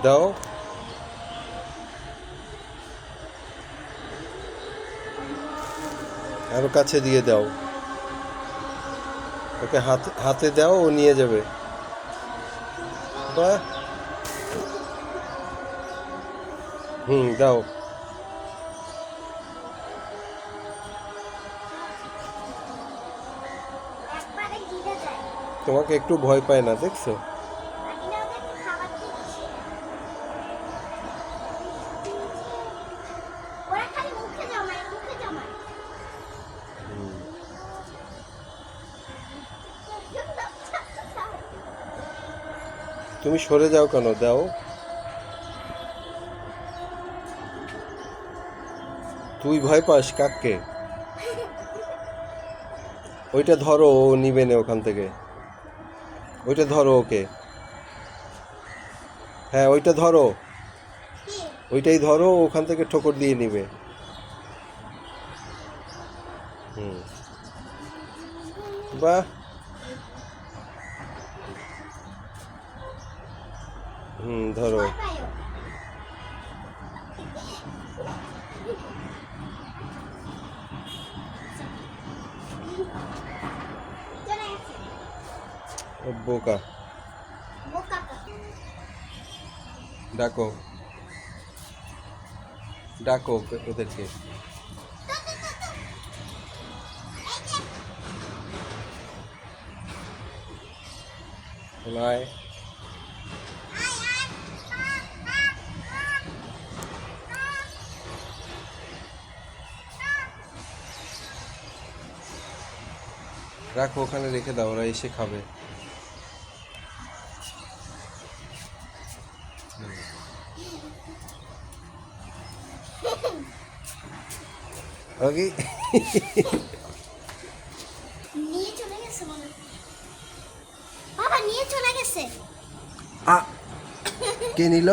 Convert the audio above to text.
দাও। আরো কাছে দিয়ে দাও। ওকে হাতে দাও, ও নিয়ে যাবে। বাহ। দাও। তোমাকে একটু ভয় পায় না, দেখছো? তুমি সরে যাও কেন? দাও। তুই ভয় পাস কাককে? ওইটা ধরো, ও নিবে না ওখান থেকে। ওইটা ধরো ওকে। হ্যাঁ, ওইটা ধরো। ওইটাই ধরো, ওখান থেকে ঠোকর দিয়ে নিবে। হুম। বাহ। ধরো। ও বোকা। ডাকো, ডাকো ওদেরকে। নয়। রাখো, ওখানে রেখে দাও, ওরা এসে খাবে। ওকে। নিয়ে চলে গেছে মনে হয়। বাবা নিয়ে চলে গেছে। কে নিল?